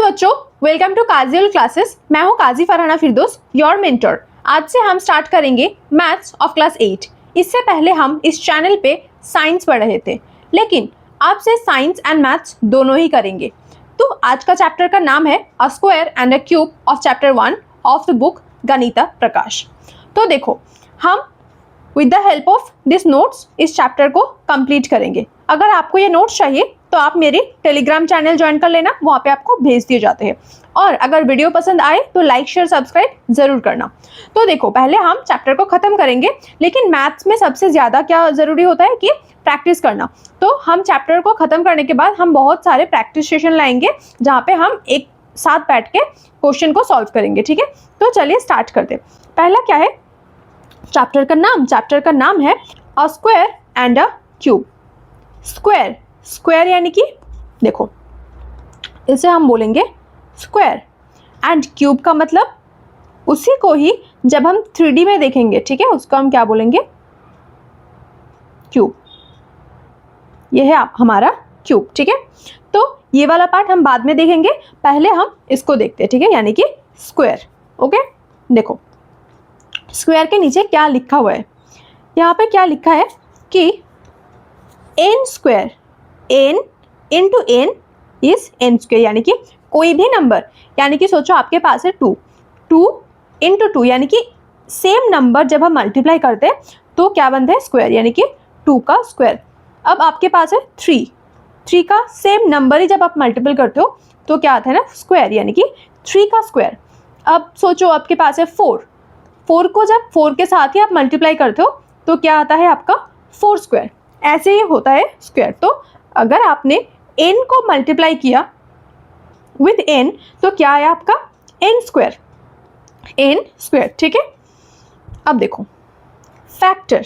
बच्चों, welcome to काजियल classes. मैं हूं काजी फरहाना फिरदौस, योर मेंटर। आज से हम स्टार्ट करेंगे मैथ्स ऑफ क्लास 8। इससे पहले हम इस चैनल पे साइंस पढ़ रहे थे, लेकिन अब से साइंस एंड मैथ्स दोनों ही करेंगे। तो आज का चैप्टर का नाम है a square and a cube of chapter 1 of the book Ganita Prakash. तो देखो, हम with the help of this notes इस चैप्टर को कंप्लीट करेंगे। अगर आपको ये नोट्स चाहिए तो आप मेरी टेलीग्राम चैनल ज्वाइन कर लेना, वहाँ पे आपको भेज दिए जाते हैं। और अगर वीडियो पसंद आए तो लाइक शेयर सब्सक्राइब जरूर करना। तो देखो, पहले हम चैप्टर को खत्म करेंगे, लेकिन मैथ्स में सबसे ज़्यादा क्या ज़रूरी होता है कि प्रैक्टिस करना। तो हम चैप्टर को खत्म करने के बाद हम बहुत सारे प्रैक्टिस सेशन लाएंगे, जहाँ पे हम एक साथ बैठ के क्वेश्चन को सॉल्व करेंगे। ठीक है, तो चलिए स्टार्ट करते। पहला क्या है चैप्टर का नाम है a square and a cube. Square, square यानी कि देखो, इसे हम बोलेंगे स्क्वायर, एंड क्यूब का मतलब उसी को ही जब हम 3D में देखेंगे, ठीक है, उसको हम क्या बोलेंगे, क्यूब। यह है हमारा क्यूब। ठीक है, तो ये वाला पार्ट हम बाद में देखेंगे, पहले हम इसको देखते हैं। ठीक है, यानी कि स्क्वायर। ओके, देखो स्क्वायर के नीचे क्या लिखा हुआ है। यहाँ पे क्या लिखा है कि n square, n into n is n square, यानी कि कोई भी नंबर, यानी कि सोचो आपके पास है 2, 2 इंटू 2, यानी कि सेम नंबर जब हम मल्टीप्लाई करते हैं तो क्या बनता है, स्क्वायर, यानी कि 2 का स्क्वायर। अब आपके पास है 3, 3 का सेम नंबर ही जब आप मल्टीपल करते हो तो क्या आता है ना, स्क्वायर, यानी कि 3 का स्क्वायर। अब सोचो आपके पास है 4, 4 को जब 4 के साथ ही आप मल्टीप्लाई करते हो तो क्या आता है आपका 4 स्क्वायर। ऐसे ही होता है स्क्वायर। तो अगर आपने n को मल्टीप्लाई किया विथ n तो क्या है आपका n स्क्वायर, n स्क्वायर। ठीक है, अब देखो फैक्टर,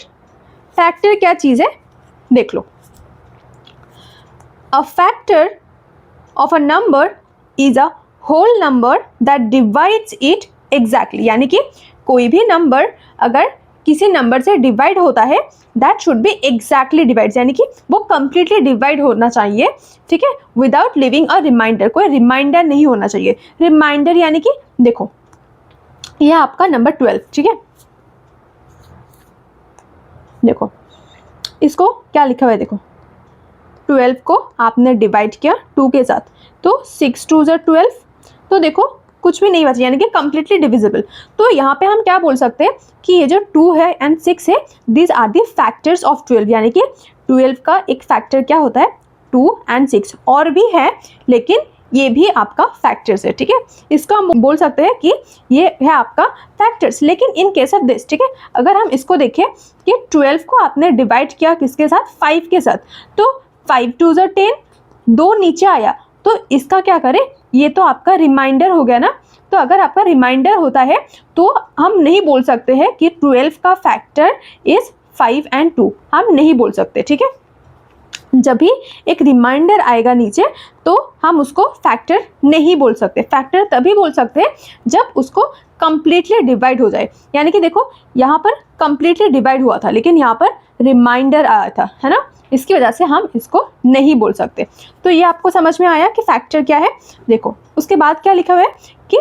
फैक्टर क्या चीज़ है देख लो। A factor of a number is a whole number that divides it exactly, यानी कि कोई भी नंबर अगर किसी नंबर से डिवाइड होता है that should be exactly divide, यानी कि वो कंप्लीटली डिवाइड होना चाहिए। ठीक है, विदाउट लिविंग अ रिमाइंडर, कोई रिमाइंडर नहीं होना चाहिए। रिमाइंडर यानी कि देखो, यह आपका नंबर 12, ठीक है, देखो इसको क्या लिखा हुआ है, देखो 12 को आपने डिवाइड किया 2 के साथ, तो 6 2 ज़ा 12, तो देखो कुछ भी नहीं बचा, यानी कि कंप्लीटली डिविजिबल। तो यहाँ पे हम क्या बोल सकते हैं कि ये जो 2 है एंड 6 है, these are the factors of 12, यानी कि 12 का एक फैक्टर क्या होता है, 2 एंड 6, और भी है लेकिन ये भी आपका फैक्टर्स है। ठीक है, इसको हम बोल सकते हैं कि ये है आपका फैक्टर्स। लेकिन इन केस ऑफ दिस, ठीक है, अगर हम इसको देखें कि 12 को आपने डिवाइड किया किसके साथ, 5 के साथ, तो 5 2 ज़ा 10, 2 नीचे आया, तो इसका क्या करें, ये तो आपका रिमाइंडर हो गया ना। तो अगर आपका रिमाइंडर होता है तो हम नहीं बोल सकते हैं कि 12 का फैक्टर इज 5 एंड 2, हम नहीं बोल सकते। ठीक है, जब भी एक रिमाइंडर आएगा नीचे तो हम उसको फैक्टर नहीं बोल सकते। फैक्टर तभी बोल सकते हैं जब उसको कंप्लीटली डिवाइड हो जाए, यानी कि देखो यहाँ पर कंप्लीटली डिवाइड हुआ था लेकिन यहाँ पर रिमाइंडर आया था, है ना, इसकी वजह से हम इसको नहीं बोल सकते। तो ये आपको समझ में आया कि फैक्टर क्या है। देखो उसके बाद क्या लिखा हुआ है कि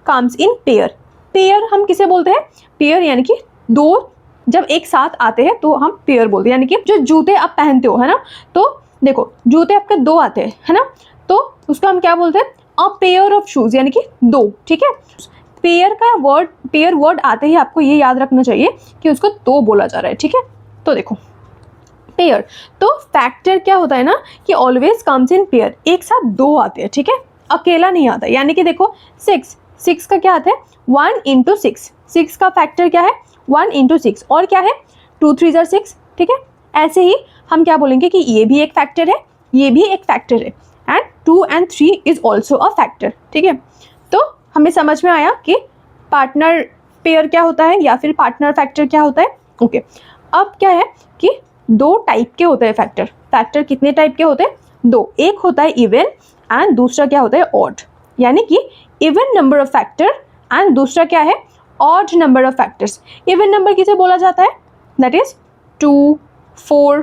कम्स इन पेयर। पेयर हम किसे बोलते हैं, पेयर यानी कि दो जब एक साथ आते हैं तो हम पेयर बोलते हैं। यानी कि जो जूते आप पहनते हो, है ना, तो देखो जूते आपके 2 आते हैं, है ना, तो उसको हम क्या बोलते हैं, अ पेयर ऑफ शूज, यानी कि 2। ठीक है, पेयर का वर्ड, पेयर वर्ड आते ही आपको ये याद रखना चाहिए कि उसको 2 बोला जा रहा है। ठीक है, तो देखो पेयर, तो फैक्टर क्या होता है ना कि ऑलवेज कम्स इन पेयर, एक साथ 2 आते हैं। ठीक है, अकेला नहीं आता। यानी कि देखो 6 का क्या आता है, 1 इंटू 6, 6 का फैक्टर क्या है, 1 इंटू 6, और क्या है 2 3 ज़ा 6। ठीक है, ऐसे ही हम क्या बोलेंगे कि ये भी एक फैक्टर है, ये भी एक फैक्टर है, and 2 and 3 is also a factor. ठीक है, तो हमें समझ में आया कि पार्टनर पेयर क्या होता है या फिर पार्टनर फैक्टर क्या होता है। ओके, अब क्या है कि 2 टाइप के होते हैं फैक्टर। फैक्टर कितने टाइप के होते हैं, 2, एक होता है इवन एंड दूसरा क्या होता है ऑड, यानी कि even number of factor and दूसरा क्या है, odd number of factors. Even number किसे बोला जाता है, that is 2 4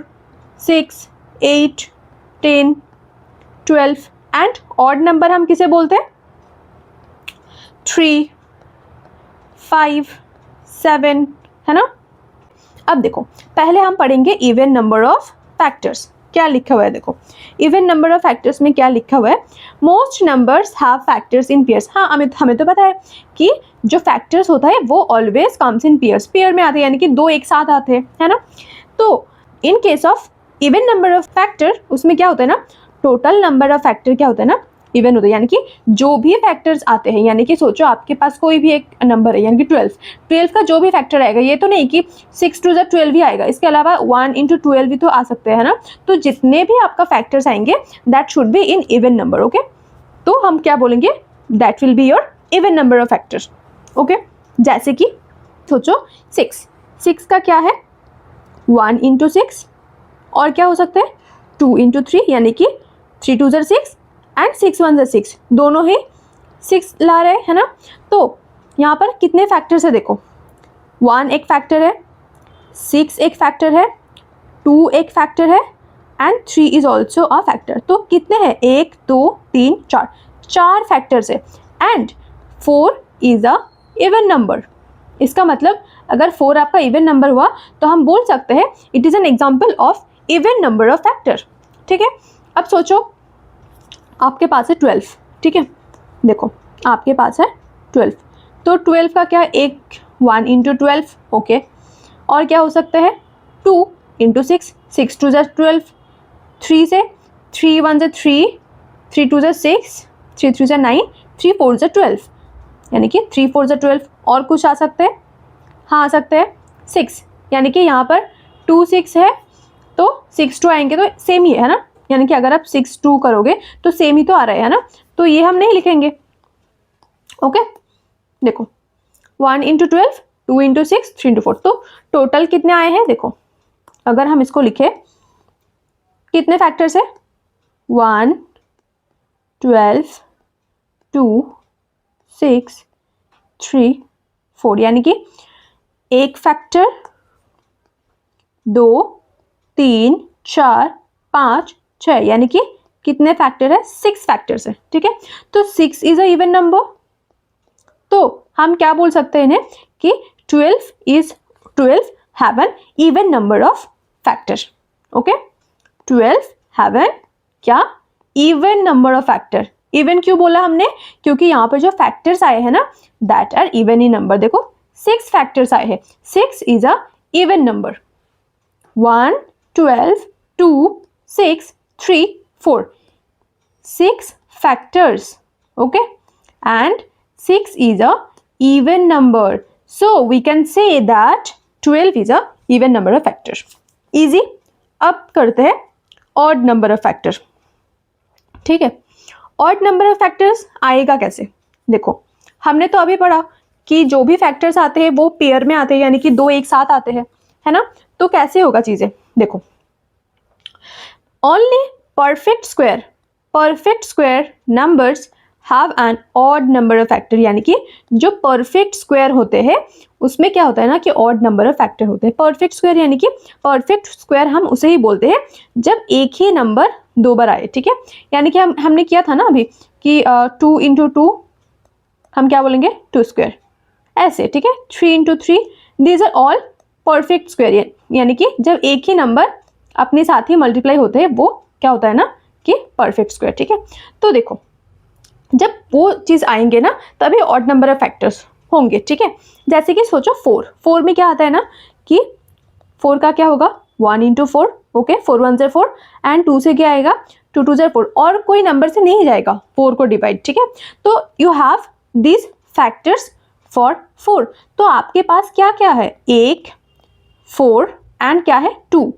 6 8 10 12 and odd number हम किसे बोलते हैं? 3, 5, 7, है ना। अब देखो पहले हम पढ़ेंगे इवन नंबर ऑफ फैक्टर्स। क्या लिखा हुआ है देखो, इवन नंबर ऑफ फैक्टर्स में क्या लिखा हुआ है? Most numbers have factors in pairs. हाँ हमें तो पता है कि जो फैक्टर्स होता है वो always comes in pairs, pair में आते हैं यानी कि दो एक साथ आते हैं, है ना। तो in case of even number of factor उसमें क्या होता है ना, टोटल नंबर ऑफ फैक्टर क्या होता है ना, इवन होता है। यानी कि जो भी फैक्टर्स आते हैं, यानी कि सोचो आपके पास कोई भी एक नंबर है यानी कि 12 का जो भी फैक्टर आएगा, ये तो नहीं कि 6 2 12 ही आएगा, इसके अलावा 1 × 12 भी तो आ सकते हैं, है ना। तो जितने भी आपका फैक्टर्स आएंगे that should be in even number, okay. तो हम क्या बोलेंगे, that will be your even number of factors, okay. जैसे कि सोचो 6 का क्या है, 1 × 6, और क्या हो सकता है 2 × 3 यानी कि 3 2 6 एंड 6 1 6, दोनों ही 6 ला रहे हैं ना। तो यहाँ पर कितने फैक्टर्स है देखो, 1 एक फैक्टर है, 6 एक फैक्टर है, 2 एक फैक्टर है and 3 is also a factor. तो कितने हैं, 1 2 3 4, 4 फैक्टर्स है and 4 is a even number. इसका मतलब अगर 4 आपका इवन नंबर हुआ तो हम बोल सकते हैं it is an example of even number of factor, ठीक है। अब सोचो आपके पास है 12, ठीक है, देखो आपके पास है 12, तो 12 का क्या, एक 1 × 12, ओके। और क्या हो सकता है 2 × 6, 6 2 12, 3 से 3 1 3, 3 2 6, 3 3 9, 3 4 12, यानी कि 3 4 12। और कुछ आ सकते हैं, हाँ आ सकते हैं 6, यानी कि यहाँ पर 2 6 है तो 6 2 आएंगे तो सेम ही है ना, यानी कि अगर आप 6 2 करोगे तो सेम ही तो आ रहा है ना, तो ये हम नहीं लिखेंगे, ओके। देखो 1 × 12, 2 × 6, 3 × 4, तो टोटल कितने आए हैं देखो, अगर हम इसको लिखे कितने फैक्टर्स है, 1 12 2 6 3 4, यानी कि एक फैक्टर 2 3 4 5 6, यानी कि कितने फैक्टर है, 6 फैक्टर्स है, ठीक है। तो 6 इज अ इवन नंबर, तो हम क्या बोल सकते हैं इन्हें कि 12 have an even number of factor, okay. 12 have an क्या, even number of factor. Even क्यों बोला हमने, क्योंकि यहाँ पर जो फैक्टर्स आए हैं ना that are even in number. देखो 6 फैक्टर्स आए हैं, 6 is a even number, 1 12 2 6 3 4, 6 factors, okay, and 6 is a even number, so we can say that 12 is a even number of factors. Easy. अब करते हैं odd number of factors, ठीक है। odd number of factors आएगा कैसे, देखो हमने तो अभी पढ़ा कि जो भी फैक्टर्स आते हैं वो पेयर में आते हैं, यानी कि दो एक साथ आते हैं, है ना। तो कैसे होगा चीजें, देखो only perfect square numbers have an odd number of factor, यानी कि जो परफेक्ट स्क्वायर होते हैं उसमें क्या होता है ना कि ऑड नंबर ऑफ फैक्टर होते हैं। परफेक्ट स्क्वायर यानी कि परफेक्ट स्क्वायर हम उसे ही बोलते हैं जब एक ही नंबर दो बार आए, ठीक है। यानी कि हमने किया था ना अभी कि 2 × 2 हम क्या बोलेंगे 2 स्क्वायर, ऐसे, ठीक है। 3 × 3 these are all perfect square, यानी कि जब एक ही नंबर अपने साथ ही मल्टीप्लाई होते हैं वो क्या होता है ना कि परफेक्ट स्क्वायर, ठीक है। तो देखो जब वो चीज़ आएंगे ना तभी ऑड नंबर ऑफ फैक्टर्स होंगे, ठीक है। जैसे कि सोचो 4 में क्या आता है ना कि 4 का क्या होगा 1 × 4, ओके, 4 1 4 एंड 2 से क्या आएगा 2 2 4, और कोई नंबर से नहीं जाएगा 4 को डिवाइड, ठीक है। तो you have this factors for 4, तो आपके पास क्या क्या है 1 4 एंड क्या है 2,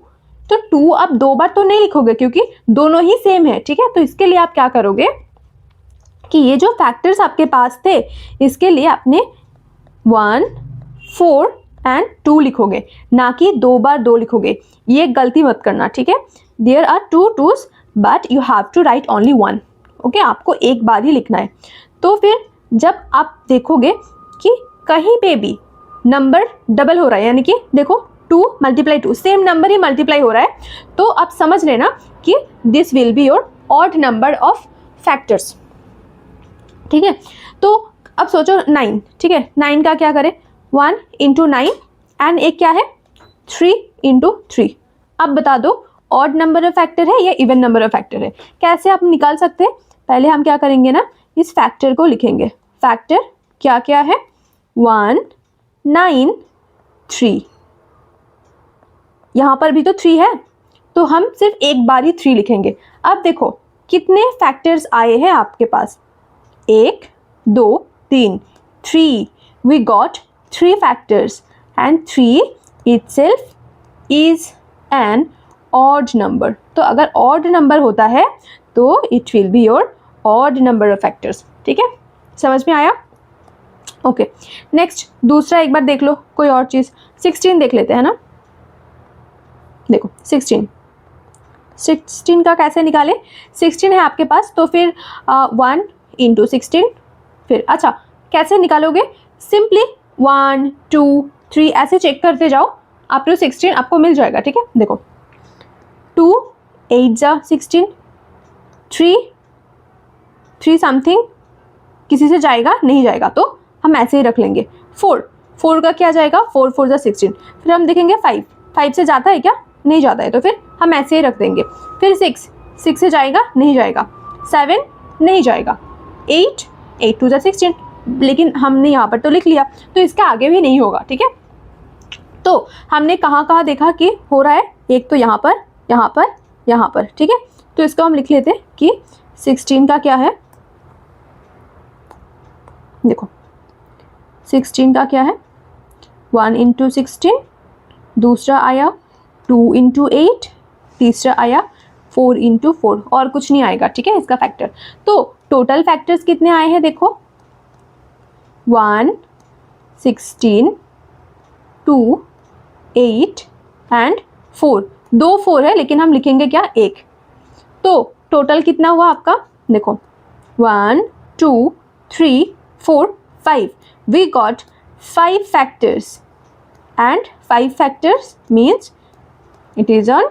तो 2 आप दो बार तो नहीं लिखोगे क्योंकि दोनों ही सेम है, ठीक है। तो इसके लिए आप क्या करोगे कि ये जो फैक्टर्स आपके पास थे इसके लिए आपने 1 4 एंड 2 लिखोगे, ना कि दो बार 2 लिखोगे, ये गलती मत करना, ठीक है। There are 2 2s but you have to write only 1, okay, आपको एक बार ही लिखना है। तो फिर जब आप देखोगे कि कहीं पे भी नंबर डबल हो रहा है, यानी कि देखो 2 × 2 सेम नंबर ही मल्टीप्लाई हो रहा है, तो आप समझ लेना कि this will be your odd number of factors, ठीक है। तो अब सोचो 9, ठीक है, 9 का क्या करें, 1 इंटू 9 एंड एक क्या है 3 इंटू 3। अब बता दो ऑड नंबर ऑफ फैक्टर है या इवन नंबर ऑफ फैक्टर है, कैसे आप निकाल सकते हैं। पहले हम क्या करेंगे ना, इस फैक्टर को लिखेंगे। फैक्टर क्या क्या है, 1 9 3, यहाँ पर भी तो 3 है, तो हम सिर्फ एक बार ही 3 लिखेंगे। अब देखो कितने फैक्टर्स आए हैं आपके पास, 1 2 3, 3, we got 3 factors and 3 itself is an odd number। तो अगर odd नंबर होता है तो it will be your odd number of factors, ठीक है, समझ में आया। ओके नेक्स्ट दूसरा एक बार देख लो कोई और चीज़, 16 देख लेते हैं ना। देखो 16 का कैसे निकाले, 16 है आपके पास तो फिर 1 इंटू 16, फिर अच्छा कैसे निकालोगे, सिंपली 1 2 3 ऐसे चेक करते जाओ, आप टू 16 आपको मिल जाएगा, ठीक है। देखो 2 8 जा 16, 3 समथिंग किसी से जाएगा नहीं जाएगा तो हम ऐसे ही रख लेंगे। 4 का क्या जाएगा, 4 4 जा 16, फिर हम देखेंगे 5 से जाता है क्या, नहीं जाता है तो फिर हम ऐसे ही रख देंगे। फिर 6 से जाएगा नहीं जाएगा, 7 नहीं जाएगा, 8 2 जा 16, लेकिन हमने यहाँ पर तो लिख लिया तो इसका आगे भी नहीं होगा, ठीक है। तो हमने कहाँ कहाँ देखा कि हो रहा है, एक तो यहाँ पर यहाँ पर यहाँ पर, ठीक है। तो इसको हम लिख लेते हैं कि 16 का क्या है, देखो 16 का क्या है 1 इंटू 16, दूसरा आया 2 इंटू 8, तीसरा आया 4 इंटू 4, और कुछ नहीं आएगा, ठीक है इसका फैक्टर। तो टोटल फैक्टर्स कितने आए हैं देखो, 1 16 2 8 एंड 4, 2 4 है लेकिन हम लिखेंगे क्या, 1। तो टोटल कितना हुआ आपका, देखो 1 2 3 4 5, we got 5 factors and 5 factors means it is an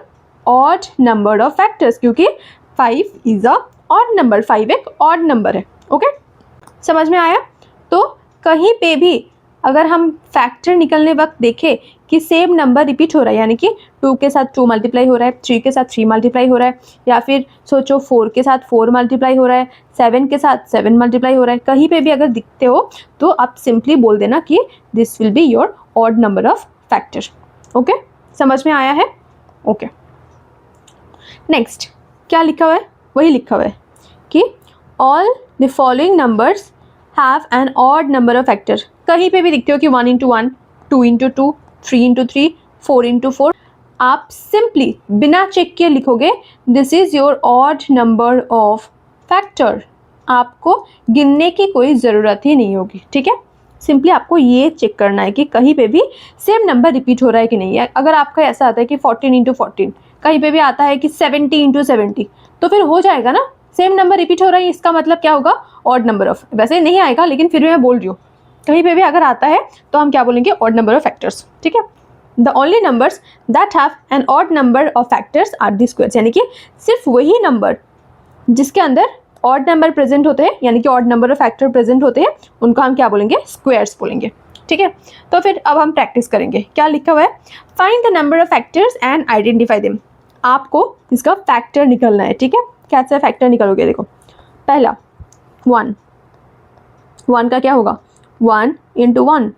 odd number of factors, क्योंकि 5 इज़ अ odd number, 5 एक odd number है, ओके समझ में आया। तो कहीं पे भी अगर हम फैक्टर निकलने वक्त देखें कि सेम नंबर रिपीट हो रहा है, यानी कि 2 के साथ 2 मल्टीप्लाई हो रहा है, 3 के साथ 3 मल्टीप्लाई हो रहा है, या फिर सोचो 4 के साथ 4 मल्टीप्लाई हो रहा है, 7 के साथ 7 मल्टीप्लाई हो रहा है, कहीं पे भी अगर दिखते हो तो आप सिंपली बोल देना कि this will be your odd number of factor, okay समझ में आया है। ओके नेक्स्ट क्या लिखा हुआ है, वही लिखा हुआ है कि all the following numbers have an odd number of factor. कहीं पे भी दिखते हो कि 1 इंटू 1, 2 इंटू 2, 3 इंटू 3, 4 इंटू 4, आप सिंपली बिना चेक किए लिखोगे this is your odd number of factor. आपको गिनने की कोई ज़रूरत ही नहीं होगी, ठीक है। सिंपली आपको ये चेक करना है कि कहीं पे भी सेम नंबर रिपीट हो रहा है कि नहीं है। अगर आपका ऐसा आता है कि 14 इंटू 14, कहीं पे भी आता है कि 70 इंटू 70, तो फिर हो जाएगा ना, सेम नंबर रिपीट हो रहा है, इसका मतलब क्या होगा, ऑड नंबर ऑफ। वैसे नहीं आएगा लेकिन फिर भी मैं बोल रही हूँ, कहीं पे भी अगर आता है तो हम क्या बोलेंगे, ऑड नंबर ऑफ फैक्टर्स, ठीक है। The only numbers that have an odd number of factors are the squares, यानी कि सिर्फ वही नंबर जिसके अंदर ऑड नंबर प्रेजेंट होते हैं, यानी कि odd number of factor present होते हैं, उनको हम क्या बोलेंगे, स्क्वायर्स बोलेंगे, ठीक है। तो फिर अब हम प्रैक्टिस करेंगे। क्या लिखा हुआ है, find the number of factors and identify them. आपको इसका फैक्टर निकलना है, ठीक है। कैसे फैक्टर निकालोगे, देखो पहला 1 का क्या होगा, 1 इंटू 1,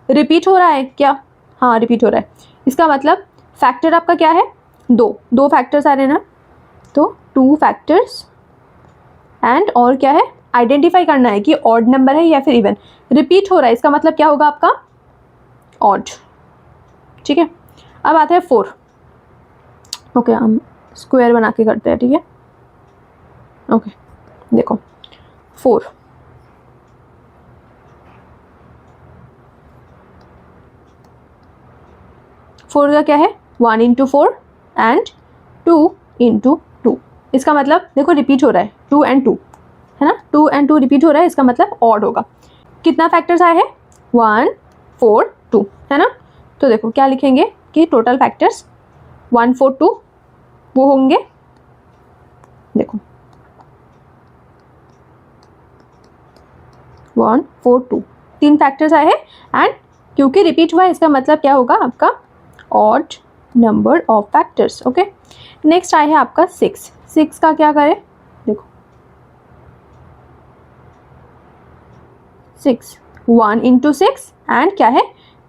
रिपीट हो रहा है क्या, हाँ रिपीट हो रहा है, इसका मतलब फैक्टर आपका क्या है, 2 फैक्टर्स आ रहे हैं ना, तो 2 फैक्टर्स एंड और क्या है, आइडेंटिफाई करना है कि ऑड नंबर है या फिर इवन। रिपीट हो रहा है इसका मतलब क्या होगा आपका, ऑड, ठीक है। अब आता है 4, ओके हम स्क्वायर बना के करते हैं, ठीक है। ओके देखो 4 का क्या है, 1 इंटू 4 एंड 2 इंटू 2, इसका मतलब देखो रिपीट हो रहा है, 2 एंड 2 है ना, 2 एंड 2 रिपीट हो रहा है, इसका मतलब ऑड होगा। कितना फैक्टर्स आए हैं, 1 4 2 है ना। तो देखो क्या लिखेंगे कि टोटल फैक्टर्स 1 4 2 वो होंगे, देखो 1 4 2, 3 फैक्टर्स आए हैं एंड क्योंकि रिपीट हुआ है इसका मतलब क्या होगा आपका odd number of factors. Okay, next आया है आपका 6। 6 का क्या करें, देखो 6 1 इंटू 6 एंड क्या है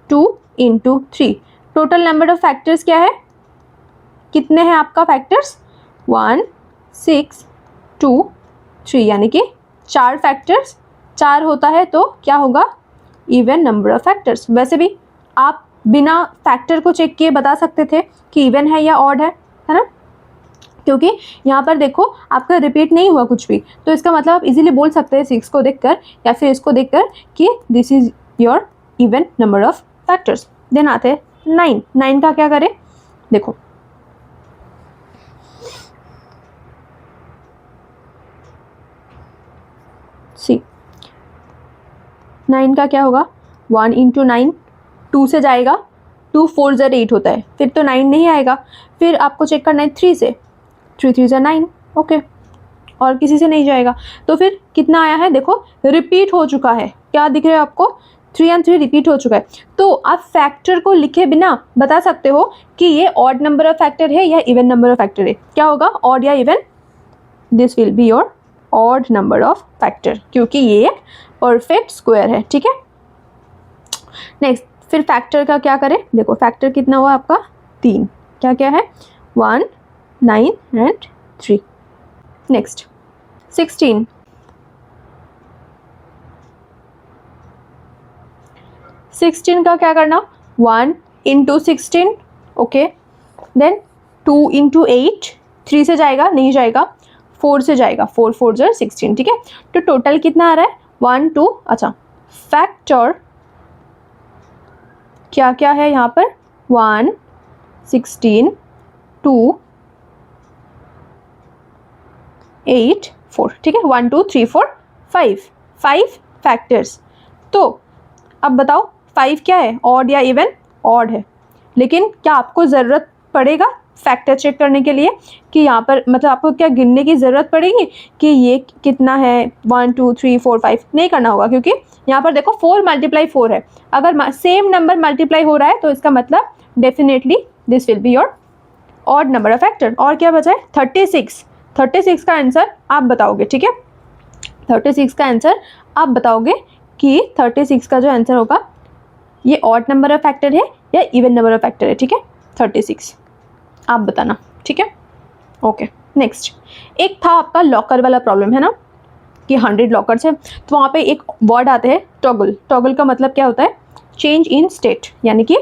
2 into 3। Total number of factors क्या है, कितने हैं आपका फैक्टर्स 1 6 2 3, यानी कि 4 फैक्टर्स। 4 होता है तो क्या होगा इवन नंबर ऑफ फैक्टर्स। वैसे भी आप बिना फैक्टर को चेक किए बता सकते थे कि इवन है या ऑड है ना, क्योंकि यहाँ पर देखो आपका रिपीट नहीं हुआ कुछ भी, तो इसका मतलब आप इजीली बोल सकते हैं 6 को देखकर या फिर इसको देखकर कि this is your even number of factors. Then आते हैं 9। 9 का क्या करें, देखो सी 9 का क्या होगा 1 इंटू 9, 2 से जाएगा, 2 4 ज़र 8 होता है, फिर तो 9 नहीं आएगा। फिर आपको चेक करना है 3 से, 3 3 ज़र 9, ओके, और किसी से नहीं जाएगा। तो फिर कितना आया है, देखो रिपीट हो चुका है, क्या दिख रहा है आपको 3 एंड 3 रिपीट हो चुका है। तो आप फैक्टर को लिखे बिना बता सकते हो कि ये ऑड नंबर ऑफ फैक्टर है या इवन नंबर ऑफ फैक्टर है। क्या होगा ऑड या even, this will be your odd number of factor, क्योंकि ये एक परफेक्ट स्क्वायर है। ठीक है, नेक्स्ट फिर फैक्टर का क्या करें, देखो फैक्टर कितना हुआ आपका 3, क्या क्या है 1 9 एंड 3। नेक्स्ट 16। 16 का क्या करना 1 इंटू 16, ओके, देन 2 इंटू 8, 3 से जाएगा नहीं जाएगा, 4 से जाएगा, 4 4 ज़र 16। ठीक है, तो टोटल कितना आ रहा है 1 2, अच्छा फैक्टर क्या क्या है यहाँ पर 1 16 2 8 4। ठीक है, 1 2 3 4 5 फैक्टर्स। तो अब बताओ 5 क्या है, ऑड या इवन, ऑड है। लेकिन क्या आपको ज़रूरत पड़ेगा फैक्टर चेक करने के लिए कि यहाँ पर मतलब आपको क्या गिनने की ज़रूरत पड़ेगी कि ये कितना है 1 2 3 4 5, नहीं करना होगा, क्योंकि यहाँ पर देखो 4 मल्टीप्लाई 4 है। अगर सेम नंबर मल्टीप्लाई हो रहा है तो इसका मतलब definitely this will be your odd number of factor. और क्या बचा है 36। 36 का आंसर आप बताओगे। ठीक है, 36 का आंसर आप बताओगे कि 36 का जो आंसर होगा ये ऑड नंबर ऑफ फैक्टर है या इवन नंबर ऑफ फैक्टर है। ठीक है, 36 आप बताना। ठीक है, ओके। नेक्स्ट एक था आपका लॉकर वाला प्रॉब्लम है ना कि 100 लॉकर्स है, तो वहाँ पे एक वर्ड आते हैं टॉगल। टॉगल का मतलब क्या होता है चेंज इन स्टेट, यानी कि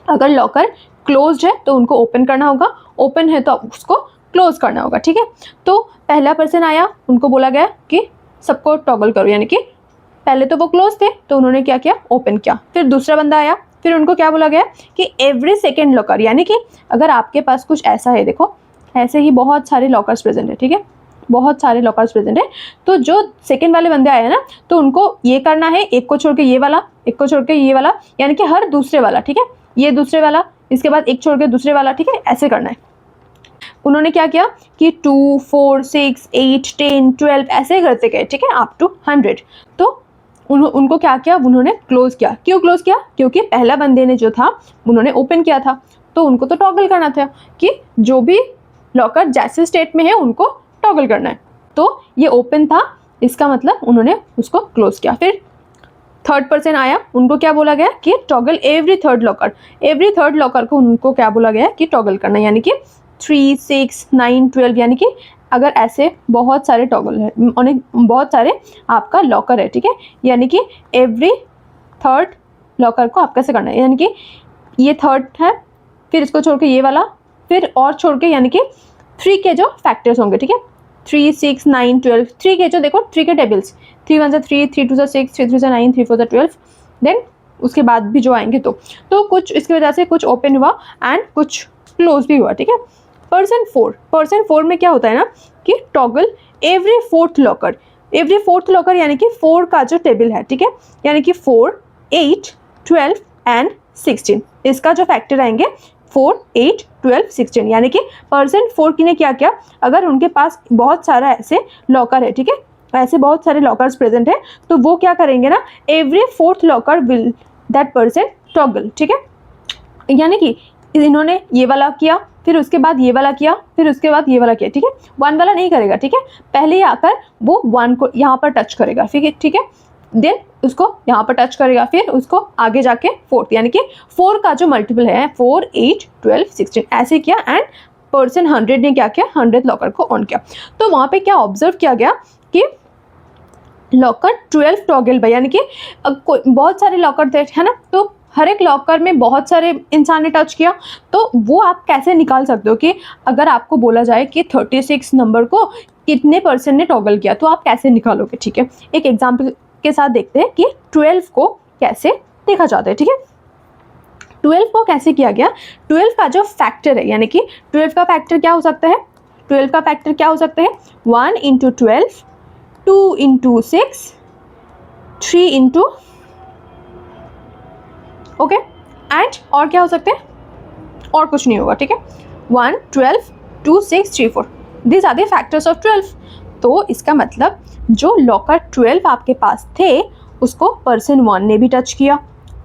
अगर लॉकर क्लोज्ड है तो उनको ओपन करना होगा, ओपन है तो उसको क्लोज करना होगा। ठीक है, तो पहला पर्सन आया, उनको बोला गया कि सबको टॉगल करो, यानी कि पहले तो वो क्लोज थे तो उन्होंने क्या किया ओपन किया। फिर दूसरा बंदा आया, फिर उनको क्या बोला गया कि एवरी सेकेंड लॉकर, यानी कि अगर आपके पास कुछ ऐसा है, देखो ऐसे ही बहुत सारे लॉकर्स प्रेजेंट है। ठीक है, बहुत सारे लॉकर्स प्रेजेंट है, तो जो सेकेंड वाले बंदे आए हैं ना तो उनको ये करना है, एक को छोड़ के ये वाला, एक को छोड़ के ये वाला, यानी कि हर दूसरे वाला। ठीक है, ये दूसरे वाला, इसके बाद एक छोड़ के दूसरे वाला। ठीक है, ऐसे करना है। उन्होंने क्या किया कि 2 4 6 8 10 12 ऐसे करते गए। ठीक है, अप टू 100। तो उनको क्या किया, उन्होंने क्लोज किया। क्यों क्लोज किया, क्योंकि पहला बंदे ने जो था उन्होंने ओपन किया था, तो उनको तो टॉगल करना था कि जो भी लॉकर जैसे स्टेट में है उनको टॉगल करना है। तो ये ओपन था, इसका मतलब उन्होंने उसको क्लोज किया। फिर थर्ड पर्सन आया, उनको क्या बोला गया कि toggle every third locker. Every third locker को उनको क्या बोला गया कि टॉगल करना, यानी कि 3 6 9 12, यानी कि अगर ऐसे बहुत सारे टॉगल है, बहुत सारे आपका लॉकर है। ठीक है, यानी कि एवरी थर्ड लॉकर को आप कैसे करना है, यानी कि ये थर्ड है, फिर इसको छोड़ के ये वाला, फिर और छोड़ के, यानी कि 3 के जो फैक्टर्स होंगे। ठीक है, 3 6 9 12, 3 के जो देखो 3 के टेबल्स, 3 1 3 3 2 6 3 3 9 3 4 12, देन उसके बाद भी जो आएंगे तो कुछ इसकी वजह से कुछ ओपन हुआ एंड कुछ क्लोज भी हुआ। ठीक है, पर्सन 4 में क्या होता है ना कि toggle every fourth locker. Every fourth locker यानी कि 4 का जो टेबल है। ठीक है, यानी कि 4 8 12 एंड 16, इसका जो फैक्टर आएंगे 4 8 12 16, यानी कि पर्सन 4 की ने क्या किया, अगर उनके पास बहुत सारा ऐसे लॉकर है, ठीक है, ऐसे बहुत सारे लॉकर्स प्रेजेंट है, तो वो क्या करेंगे ना, every fourth locker will that person toggle, ठीक है। यानी कि इन्होंने ये वाला किया, फिर उसके बाद ये वाला किया, फिर उसके बाद ये वाला किया, ठीक है। 1 वाला नहीं करेगा, ठीक है, पहले ही आकर वो 1 को यहाँ पर टच करेगा, ठीक है, देन उसको यहाँ पर टच करेगा, फिर उसको आगे जाके 4th, यानी कि 4 का जो मल्टीपल है 4, 8, 12, 16 ऐसे किया, एंड पर्सन 100 ने क्या किया, 100th लॉकर को ऑन किया। तो वहाँ पे क्या ऑब्जर्व किया गया कि लॉकर 12 टॉगल बाय, यानी कि बहुत सारे लॉकर थे, है ना, तो हर एक लॉकर में बहुत सारे इंसान ने टच किया। तो वो आप कैसे निकाल सकते हो कि अगर आपको बोला जाए कि 36 नंबर को कितने पर्सन ने टॉगल किया, तो आप कैसे निकालोगे, ठीक है। एक एग्जाम्पल के साथ देखते हैं कि 12 को कैसे देखा जाता है, ठीक है। 12 को कैसे किया गया, 12 का जो फैक्टर है, यानी कि 12 का फैक्टर क्या हो सकता है, 12 का फैक्टर क्या हो सकता है, 1 into 12, 2 into 6, 3 into, okay, and और क्या हो सकते हैं, और कुछ नहीं होगा, ठीक है। 1, 12, 2, 6, 3, 4 this are the factors of 12। तो इसका मतलब जो लॉकर 12 आपके पास थे उसको पर्सन 1 ने भी टच किया,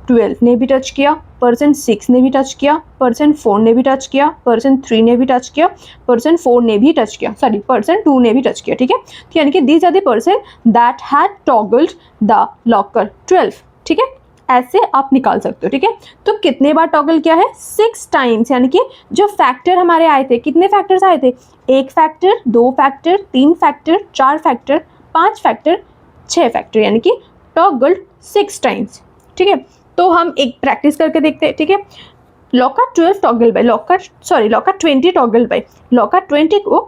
12 ने भी टच किया, पर्सन 6 ने भी टच किया, पर्सन 4 ने भी टच किया, पर्सन 3 ने भी टच किया, पर्सन 4 ने भी टच किया, सॉरी पर्सन 2 ने भी टच किया, ठीक है। तो यानी कि these are the person that had toggled the locker 12, ठीक है। ऐसे आप निकाल सकते हो, ठीक है। तो कितने बार टॉगल किया है, 6 टाइम्स, यानी कि जो फैक्टर हमारे आए थे, कितने फैक्टर्स आए थे, 1 factor, 2 factor, 3 factor, 4 factor, 5 factor, 6 factor, यानी कि टॉगल्ड 6 टाइम्स, ठीक है। तो हम एक प्रैक्टिस करके देखते हैं, ठीक है। Locker 12 toggle by locker 20 toggle by locker 20 को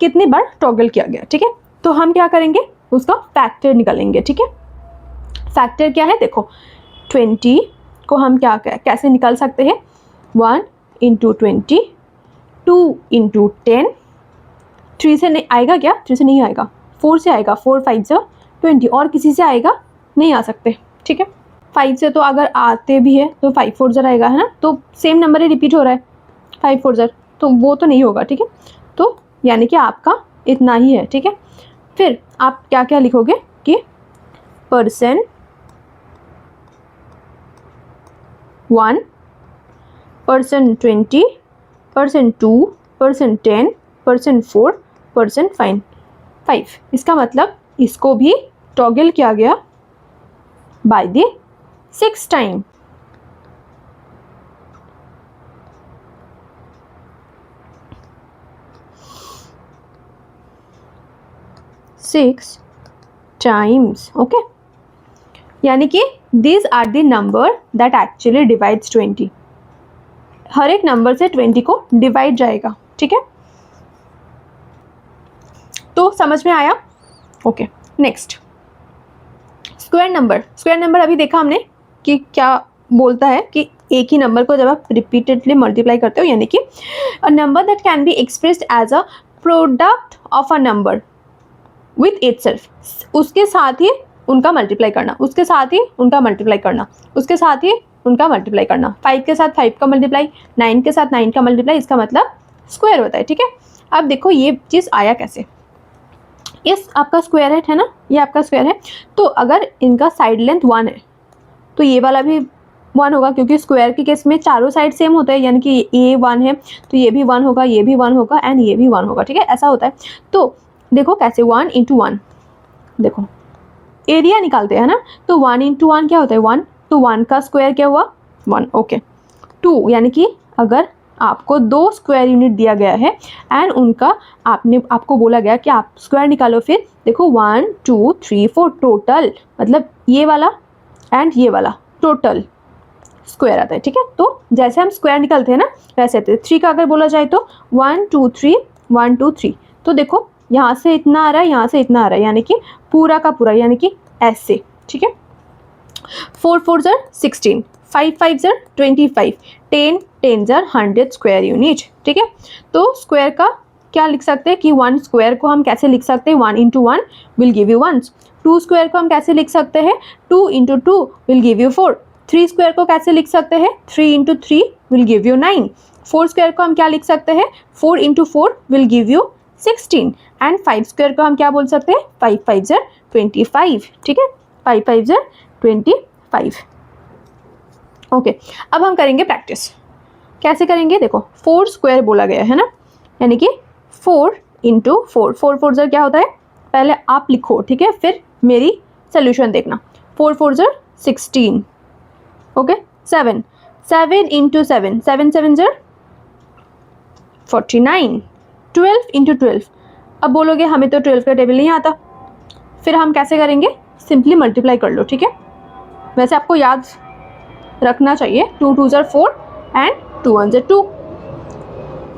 कितने बार टॉगल किया गया, ठीक है। तो हम क्या करेंगे, उसका फैक्टर निकालेंगे, ठीक है। फैक्टर क्या है, देखो 20 को हम क्या कैसे निकाल सकते हैं, 1 इंटू 20, 2 इंटू 10, 3 से नहीं आएगा क्या, 3 से नहीं आएगा, 4 से आएगा, 4 5 से 20, और किसी से आएगा नहीं आ सकते, ठीक है। 5 से तो अगर आते भी है तो 5 4 ज़र आएगा, है ना, तो सेम नंबर ही रिपीट हो रहा है 5 4 ज़र, तो वो तो नहीं होगा, ठीक है। तो यानी कि आपका इतना ही है, ठीक है। फिर आप क्या क्या लिखोगे कि person 1, person 20, person 2, person 10, person 4, person 5। इसका मतलब इसको भी टॉगल किया गया by the 6 time. Six times, okay, यानी कि these are the number that actually divides 20। हर एक नंबर से 20 को डिवाइड जाएगा, ठीक है। तो समझ में आया, ओके। नेक्स्ट स्क्वायर नंबर अभी देखा हमने कि क्या बोलता है कि एक ही नंबर को जब आप रिपीटेडली मल्टीप्लाई करते हो, यानी कि a number that can be expressed as a product of a number with itself, उसके साथ ही उनका मल्टीप्लाई करना, उसके साथ ही उनका मल्टीप्लाई करना, उसके साथ ही उनका मल्टीप्लाई करना, 5 के साथ 5 का मल्टीप्लाई, 9 के साथ 9 का मल्टीप्लाई, इसका मतलब स्क्वायर होता है, ठीक है। अब देखो ये चीज़ आया कैसे, इस आपका स्क्वायर है ना, ये आपका स्क्वायर है, तो अगर इनका साइड लेंथ 1 है तो ये वाला भी 1 होगा, क्योंकि स्क्वायर के केस में चारों साइड सेम होता है, यानी कि ये 1 है तो ये भी 1 होगा, ये भी 1 होगा, एंड ये भी 1 होगा, ठीक है, ऐसा होता है। तो देखो कैसे 1 इंटू 1, देखो एरिया निकालते हैं ना, तो 1 इंटू 1 क्या होता है 1, तो 1 का स्क्वायर क्या हुआ 1, ओके। 2 यानी कि अगर आपको 2 स्क्वायर यूनिट दिया गया है एंड उनका आपको बोला गया कि आप स्क्वायर निकालो, फिर देखो 1 2 3 4 टोटल, मतलब ये वाला एंड ये वाला टोटल स्क्वायर आता है, ठीक है। तो जैसे हम स्क्वायर निकालते हैं ना वैसे आते हैं। 3 का अगर बोला जाए तो 1 2 3 1 2 3, तो देखो यहाँ से इतना आ रहा है, यहाँ से इतना आ रहा है, यानी कि पूरा का पूरा, यानी कि ऐसे, ठीक है। 4 4 ज़र 16, 5 5 ज़र 25, 10 10 ज़र 100 स्क्वायर यूनिट, ठीक है। तो स्क्वायर का क्या लिख सकते हैं कि 1 स्क्वायर को हम कैसे लिख सकते हैं, 1 into 1 will give you 1। 2 square को हम कैसे लिख सकते हैं, 2 into 2 will give you 4। 3 square को कैसे लिख सकते हैं, 3 into 3 will give you 9। 4 square को हम क्या लिख सकते हैं, 4 into 4 will give you 16 and 5 square को हम क्या बोल सकते हैं, 5 5 ज़र 25, ठीक है, 5 5 ज़र 25। ओके, अब हम करेंगे प्रैक्टिस। कैसे करेंगे, देखो 4 स्क्वायर बोला गया है ना, यानी कि 4 इंटू 4, 4 4 ज़र क्या होता है, पहले आप लिखो, ठीक है, फिर मेरी सोल्यूशन देखना। 4 4 ज़र 16, ओके, 7 7 इंटू 7, 7 7 ज़र 49, 12 इंटू 12। अब बोलोगे हमें तो 12 का टेबल नहीं आता, फिर हम कैसे करेंगे, सिंपली मल्टीप्लाई कर लो, ठीक है। वैसे आपको याद रखना चाहिए 2 2 ज़र 4 एंड 2 1 ज़र 2,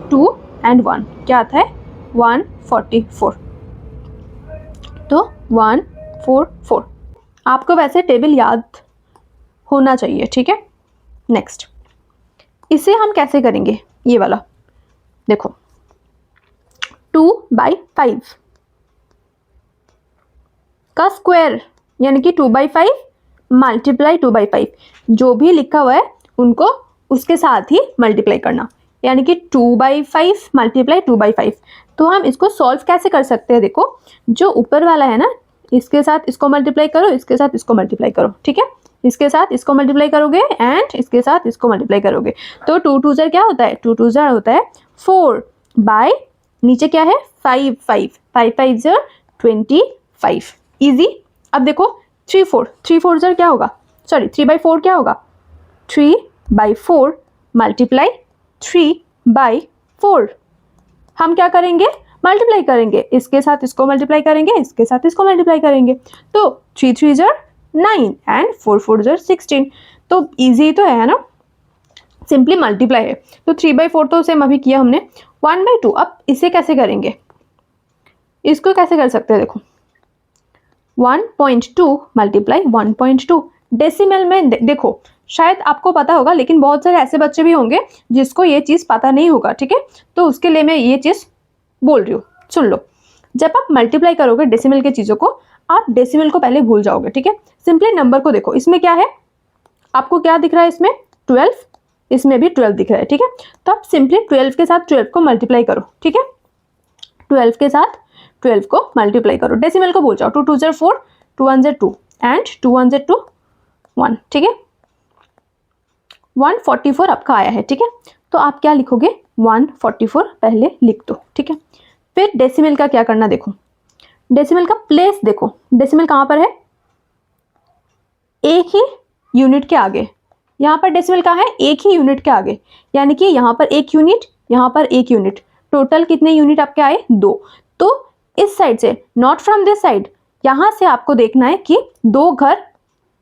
2 एंड 1 क्या आता है, 144, तो 144। आपको वैसे टेबल याद होना चाहिए, ठीक है। नेक्स्ट, इसे हम कैसे करेंगे, ये वाला देखो 2/5 का स्क्वायर यानी कि 2/5 मल्टीप्लाई 2/5, जो भी लिखा हुआ है उनको उसके साथ ही मल्टीप्लाई करना, यानी कि 2/5 मल्टीप्लाई 2/5। तो हम इसको सॉल्व कैसे कर सकते हैं, देखो जो ऊपर वाला है ना, इसके साथ इसको मल्टीप्लाई करो, इसके साथ इसको मल्टीप्लाई करो, ठीक है, इसके साथ इसको मल्टीप्लाई करोगे एंड इसके साथ इसको मल्टीप्लाई करोगे, तो 2 2 ज़र क्या होता है, 2 2 ज़र होता है 4 बाय नीचे क्या है 5 5 5 5 ज़र 25, इजी। अब देखो 3 4 ज़र क्या होगा, सॉरी 3/4 क्या होगा, 3/4 मल्टीप्लाई 3/4। हम क्या करेंगे, मल्टीप्लाई करेंगे, इसके साथ इसको मल्टीप्लाई करेंगे, इसके साथ इसको मल्टीप्लाई करेंगे, तो 3 3 ज़र 9 एंड 4 4 ज़र 16। तो इजी तो है ना, सिंपली मल्टीप्लाई है। तो 3/4 तो सेम अभी किया हमने, 1/2। अब इसे कैसे करेंगे, इसको कैसे कर सकते हैं, देखो 1.2 मल्टीप्लाई 1.2 डेसिमल में देखो शायद आपको पता होगा, लेकिन बहुत सारे ऐसे बच्चे भी होंगे जिसको ये चीज़ पता नहीं होगा, ठीक है, तो उसके लिए मैं ये चीज़ बोल रही हूँ, सुन लो। जब आप मल्टीप्लाई करोगे डेसिमल के चीज़ों को, आप डेसिमल को पहले भूल जाओगे, ठीक है। सिंपली नंबर को देखो, इसमें क्या है, आपको क्या दिख रहा है, इसमें 12, इसमें भी 12 दिख रहा है, ठीक है। तो आप सिंपली 12 के साथ 12 को मल्टीप्लाई करो, ठीक है, 12 के साथ 12 को मल्टीप्लाई करो, डेसिमल को भूल जाओ, 2 2 ज़र 4, 2 1 ज़र 2 एंड 2 1 ज़र 2 1, ठीक है। 144 आपका आया है, ठीक है, तो आप क्या लिखोगे, 144 पहले लिख दो, ठीक है। फिर डेसिमल का क्या करना, देखो डेसिमल का प्लेस देखो, डेसिमल कहाँ पर है, एक ही यूनिट के आगे, यहाँ पर डेसिमल कहाँ है, एक ही यूनिट के आगे, यानी कि यहाँ पर एक यूनिट, यहाँ पर एक यूनिट, टोटल कितने यूनिट आपके आए, 2। तो इस साइड से, नॉट फ्रॉम दिस साइड, यहाँ से आपको देखना है कि 2 घर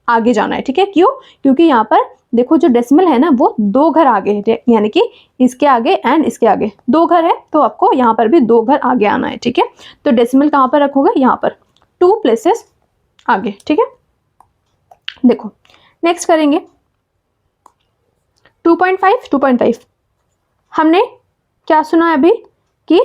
आगे जाना है, ठीक है। क्यों, क्योंकि यहाँ पर देखो जो डेसिमल है ना वो 2 घर आगे है, यानी कि इसके आगे एंड इसके आगे 2 घर है, तो आपको यहाँ पर भी 2 घर आगे आना है, ठीक है। तो डेसिमल कहाँ पर रखोगे, यहाँ पर 2 प्लेसेस आगे, ठीक है। देखो नेक्स्ट करेंगे 2.5 2.5। हमने क्या सुना है अभी कि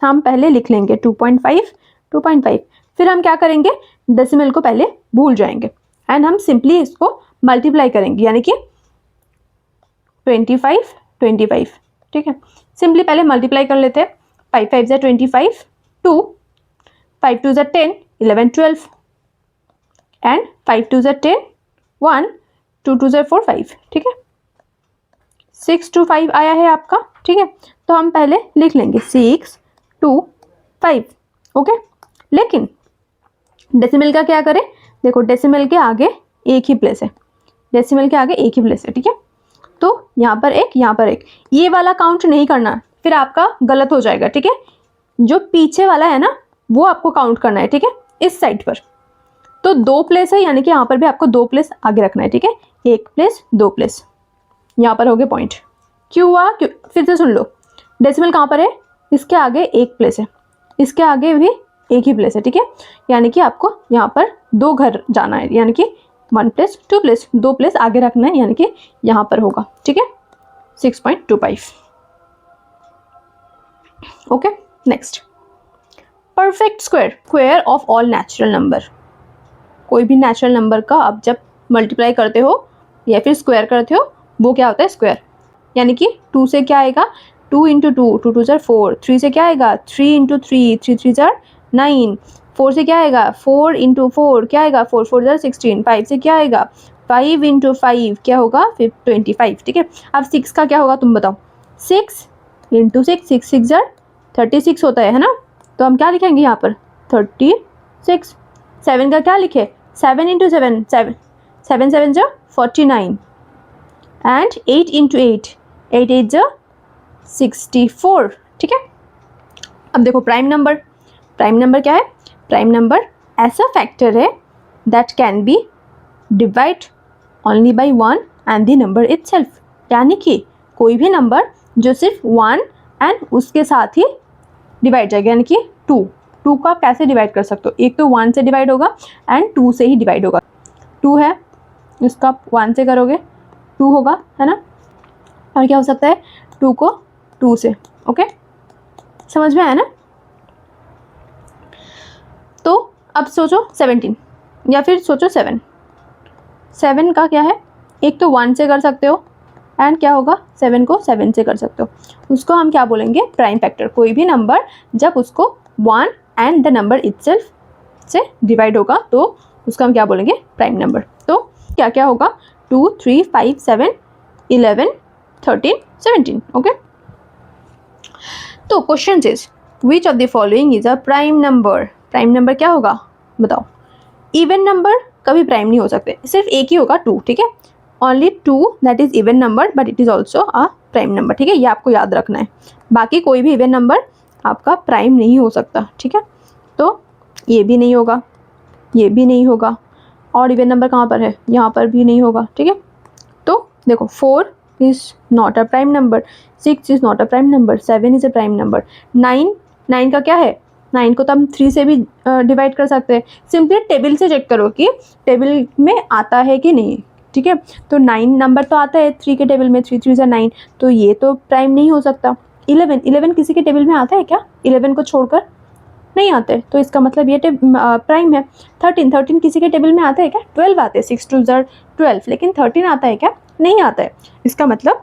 हम पहले लिख लेंगे 2.5 2.5, फिर हम क्या करेंगे, डेसिमल को पहले भूल जाएंगे एंड हम सिंपली इसको मल्टीप्लाई करेंगे, यानी कि 25 25, ठीक है। सिंपली पहले मल्टीप्लाई कर लेते हैं, 5 5 ज़र 25, 2 5 2 ज़र 10 11 12 एंड 5 2 ज़र 10 1 2 2 ज़र 4 5, ठीक है। 6 2 5 आया है आपका, ठीक है। तो हम पहले लिख लेंगे 6 2 5, ओके। लेकिन डेसिमल का क्या करें, देखो डेसिमल के आगे एक ही प्लेस है, डेसिमल के आगे एक ही प्लेस है, ठीक है। तो यहाँ पर एक, यहाँ पर एक, ये वाला काउंट नहीं करना, फिर आपका गलत हो जाएगा, ठीक है। जो पीछे वाला है ना वो आपको काउंट करना है, ठीक है, इस साइड पर। तो 2 प्लेस है, यानी कि यहाँ पर भी आपको 2 प्लेस आगे रखना है, ठीक है, 1 प्लेस 2 प्लेस, यहाँ पर हो गए पॉइंट। क्यों हुआ, क्यों, फिर से सुन लो, डेसिमल कहाँ पर है, इसके आगे एक प्लेस है, इसके आगे भी एक ही प्लेस है, ठीक है, यानी कि आपको यहाँ पर 2 घर जाना है, यानी कि 1 प्लेस 2 प्लेस 2 प्लेस आगे रखना है, यानी कि यहाँ पर होगा, ठीक है, 6.25, okay. Next, perfect square, square of all natural number. कोई भी नेचुरल नंबर का आप जब मल्टीप्लाई करते हो या फिर स्क्वायर करते हो, वो क्या होता है, स्क्वायर, यानी कि 2 से क्या आएगा, 2 इंटू टू, 2 2 ज़ार 4, 3 से क्या आएगा 3 इंटू 3, 3 3 ज़ार 9, 4 से क्या आएगा 4 इंटू 4 क्या आएगा 4 4 ज़ार 16, 5 से क्या आएगा 5 इंटू 5 क्या होगा 25, ठीक है। अब 6 का क्या होगा तुम बताओ, 6 इंटू 6, 6 6 ज़ार 36 होता है ना, तो हम क्या लिखेंगे यहाँ पर 36। 7 का क्या लिखे 7 इंटू 7, 7 7 7 ज़ार 49 एंड 8 इंटू 8, 8 8 ज़ार 64, ठीक है। अब देखो प्राइम नंबर, प्राइम नंबर क्या है, प्राइम नंबर ऐसा फैक्टर है that can B divide only by 1 and the number itself, यानी कि कोई भी नंबर जो सिर्फ 1 एंड उसके साथ ही डिवाइड जाएगा, यानी कि 2 को आप कैसे डिवाइड कर सकते हो, एक तो 1 से डिवाइड होगा एंड 2 से ही डिवाइड होगा। 2 है इसका आप 1 से करोगे 2 होगा, है ना, और क्या हो सकता है 2 को 2 से, ओके समझ में आया ना। तो अब सोचो 17 या फिर सोचो 7 का क्या है, एक तो 1 से कर सकते हो एंड क्या होगा 7 को 7 से कर सकते हो, उसको हम क्या बोलेंगे प्राइम फैक्टर। कोई भी नंबर जब उसको 1 एंड द नंबर इटसेल्फ से डिवाइड होगा तो उसका हम क्या बोलेंगे प्राइम नंबर। तो क्या क्या होगा 2 3 5 7 11 13 17, ओके। तो question is which of the following is a prime number. Prime number क्या होगा बताओ, इवन नंबर कभी प्राइम नहीं हो सकते, सिर्फ एक ही होगा 2, ठीक है, only 2 that is even number but it is also a prime number, ठीक है, ये आपको याद रखना है। बाकी कोई भी इवन नंबर आपका प्राइम नहीं हो सकता, ठीक है। तो ये भी नहीं होगा, ये भी नहीं होगा, और इवन नंबर कहाँ पर है, यहाँ पर भी नहीं होगा, ठीक है। तो देखो 4 is not a prime number, 6 is not a prime number, 7 is a prime number, 9 का क्या है, 9 को तो हम 3 से भी डिवाइड कर सकते हैं। सिंपली टेबल से चेक करो कि टेबल में आता है कि नहीं, ठीक है। तो 9 नंबर तो आता है 3 के टेबल में, 3 3 9, तो ये तो प्राइम नहीं हो सकता। 11 किसी के टेबल में आता है क्या, 11 को छोड़कर नहीं आते, तो इसका मतलब ये प्राइम है। 13 किसी के टेबल में आता है क्या, 12 आते हैं, 6 2 ज़ार 12, लेकिन 13 आता है क्या, नहीं आता है, इसका मतलब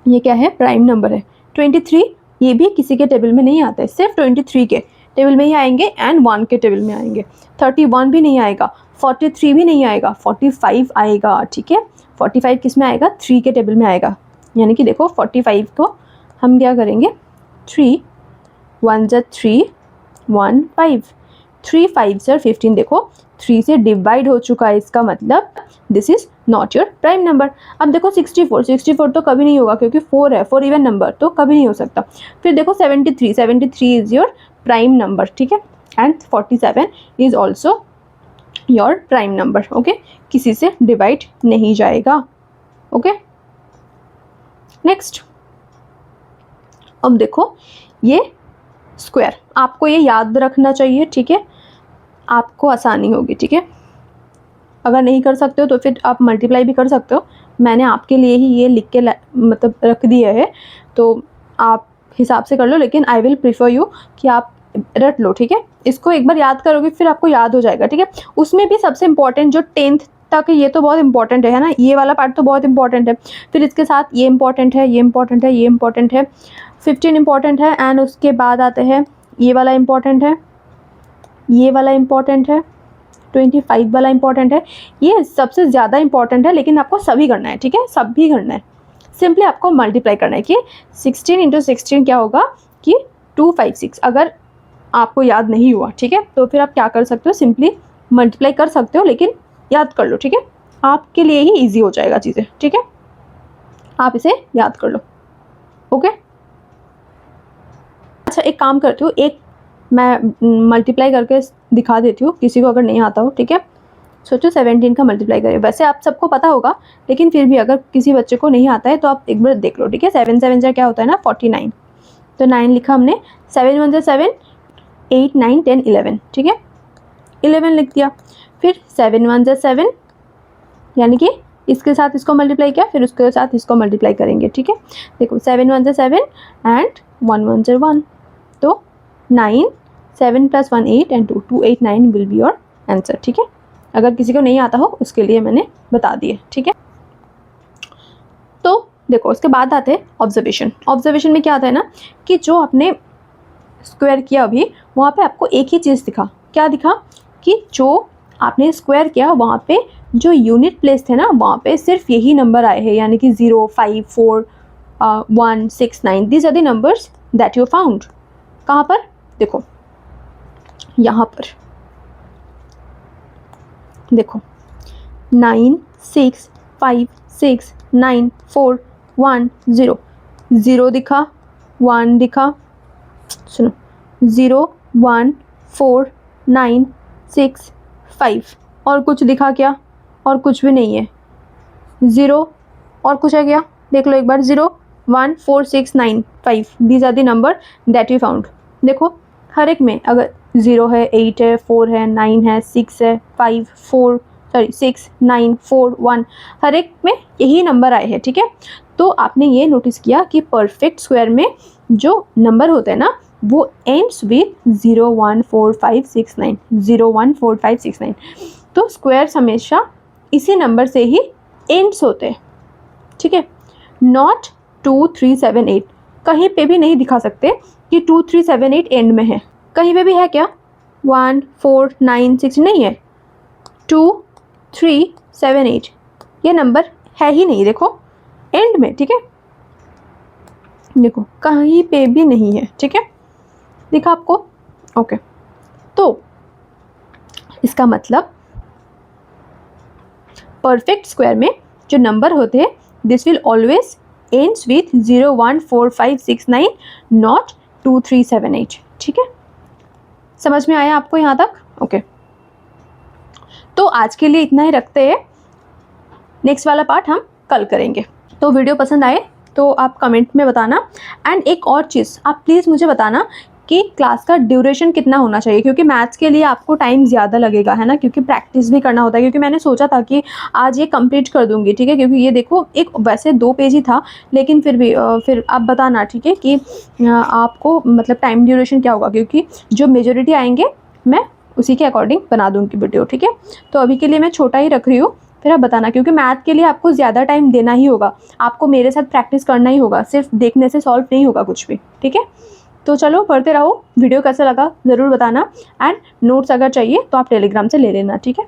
ये क्या है प्राइम नंबर है। 23 ये भी किसी के टेबल में नहीं आता है, सिर्फ 23 के टेबल में ही आएंगे एंड 1 के टेबल में आएंगे। 31 भी नहीं आएगा, 43 भी नहीं आएगा, 45 आएगा, ठीक है। 45 किस में आएगा, 3 के टेबल में आएगा, यानी कि देखो 45 को हम क्या करेंगे 3 1 ज़ार 3 1 5, 3 5 ज़ार 15, देखो 3 से डिवाइड हो चुका है, इसका मतलब this is not your prime number. अब देखो 64 तो कभी नहीं होगा क्योंकि 4 है, 4 इवन नंबर तो कभी नहीं हो सकता। फिर देखो 73 इज योर प्राइम नंबर, ठीक है, and 47 is also your prime number, okay, किसी से डिवाइड नहीं जाएगा, ओके। नेक्स्ट अब देखो ये स्क्वायर, आपको ये याद रखना चाहिए, ठीक है, आपको आसानी होगी, ठीक है। अगर नहीं कर सकते हो तो फिर आप मल्टीप्लाई भी कर सकते हो, मैंने आपके लिए ही ये लिख के मतलब रख दिया है, तो आप हिसाब से कर लो, लेकिन आई विल प्रीफर यू कि आप रट लो, ठीक है। इसको एक बार याद करोगे फिर आपको याद हो जाएगा, ठीक है। उसमें भी सबसे इंपॉर्टेंट जो 10th तक ये तो बहुत इंपॉर्टेंट है ना, ये वाला पार्ट तो बहुत इंपॉर्टेंट है, फिर इसके साथ ये इंपॉर्टेंट है, ये इंपॉर्टेंट है, ये इंपॉर्टेंट है, 15 इंपॉर्टेंट है, एंड उसके बाद आते हैं ये वाला इंपॉर्टेंट है, ये वाला इंपॉर्टेंट है, 25 वाला इंपॉर्टेंट है, ये सबसे ज़्यादा इंपॉर्टेंट है, लेकिन आपको सभी करना है, ठीक है, सभी करना है। सिंपली आपको मल्टीप्लाई करना है कि 16 इंटू 16 क्या होगा कि 256। अगर आपको याद नहीं हुआ, ठीक है, तो फिर आप क्या कर सकते हो, सिंपली मल्टीप्लाई कर सकते हो, लेकिन याद कर लो, ठीक है, आपके लिए ही ईजी हो जाएगा चीज़ें, ठीक है, आप इसे याद कर लो, ओके। अच्छा एक काम करती हूँ, एक मैं मल्टीप्लाई करके दिखा देती हूँ किसी को अगर नहीं आता हो, ठीक है। सोचो 17 का मल्टीप्लाई करें, वैसे आप सबको पता होगा, लेकिन फिर भी अगर किसी बच्चे को नहीं आता है तो आप एक बार देख लो, ठीक है। 7 7 ज़ार क्या होता है ना 49, तो 9 लिखा हमने, 7 1 ज़ार 7, 8 9 10 11, ठीक है, 11 लिख दिया। फिर 7 1 ज़ार 7, यानी कि इसके साथ इसको मल्टीप्लाई किया, फिर उसके साथ इसको मल्टीप्लाई करेंगे, ठीक है। देखो 7 1 ज़ार 7 एंड 1 1 ज़ार 1, तो 9 7 + 1 8 and 2 2 8 9 will be your answer, ठीक है। अगर किसी को नहीं आता हो उसके लिए मैंने बता दिए, ठीक है। तो देखो उसके बाद आते हैं ऑब्जर्वेशन। ऑब्जर्वेशन में क्या आता है ना कि जो आपने स्क्वायर किया अभी, वहाँ पे आपको एक ही चीज़ दिखा। क्या दिखा? कि जो आपने स्क्वायर किया वहाँ पे जो यूनिट प्लेस थे ना, वहाँ पे सिर्फ यही नंबर आए हैं, यानी कि 0, 5, 4, 1, 6, 9। These are the numbers that you found. कहाँ पर? देखो यहाँ पर देखो 9, 6, 5, 6, 9, 4, 1, 0। 0 दिखा, 1 दिखा, सुनो 0, 1, 4, 9, 6, 5। और कुछ दिखा क्या? और कुछ भी नहीं है। 0 और कुछ है क्या? देख लो एक बार। 0, 1, 4, 6, 9, 5। These are the number that you found. देखो हर एक में अगर 0 है, 8 है, 4 है, 9 है, 6 है, 5, 4 6, 9, 4, 1, हर एक में यही नंबर आए हैं। ठीक है, तो आपने ये नोटिस किया कि परफेक्ट स्क्वायर में जो नंबर होते हैं ना वो एंड्स विथ 0, 1, 4, 5, 6, 9। 0, 1, 4, 5, 6, 9। तो स्क्वायर्स हमेशा इसी नंबर से ही एंड्स होते हैं। ठीक है, नॉट 2, 3, 7, 8। कहीं पे भी नहीं दिखा सकते कि 2, 3, 7, 8 एंड में है। कहीं पे भी है क्या? 1, 4, 9, 6 नहीं है। 2, 3, 7, 8 ये नंबर है ही नहीं। देखो एंड में। ठीक है, देखो कहीं पे भी नहीं है। ठीक है, दिखा आपको? ओके, तो इसका मतलब परफेक्ट स्क्वायर में जो नंबर होते हैं this will always ends with 0, 1, 4, 5, 6, 9, not 2, 3, 7, 8। ठीक है, समझ में आया आपको यहाँ तक? ओके, तो आज के लिए इतना ही रखते हैं। नेक्स्ट वाला पार्ट हम कल करेंगे। तो वीडियो पसंद आए तो आप कमेंट में बताना। एंड एक और चीज़, आप प्लीज़ मुझे बताना कि क्लास का ड्यूरेशन कितना होना चाहिए, क्योंकि मैथ्स के लिए आपको टाइम ज़्यादा लगेगा, है ना, क्योंकि प्रैक्टिस भी करना होता है। क्योंकि मैंने सोचा था कि आज ये कंप्लीट कर दूंगी। ठीक है, क्योंकि ये देखो एक वैसे 2 पेज ही था, लेकिन फिर भी फिर आप बताना। ठीक है, कि आपको मतलब टाइम ड्यूरेशन क्या होगा, क्योंकि जो मेजोरिटी आएंगे मैं उसी के अकॉर्डिंग बना दूँगी वीडियो। ठीक है, तो अभी के लिए मैं छोटा ही रख रही हूँ, फिर आप बताना, क्योंकि मैथ के लिए आपको ज़्यादा टाइम देना ही होगा। आपको मेरे साथ प्रैक्टिस करना ही होगा, सिर्फ देखने से सॉल्व नहीं होगा कुछ भी। ठीक है, तो चलो पढ़ते रहो। वीडियो कैसा लगा ज़रूर बताना। एंड नोट्स अगर चाहिए तो आप टेलीग्राम से ले लेना। ठीक है।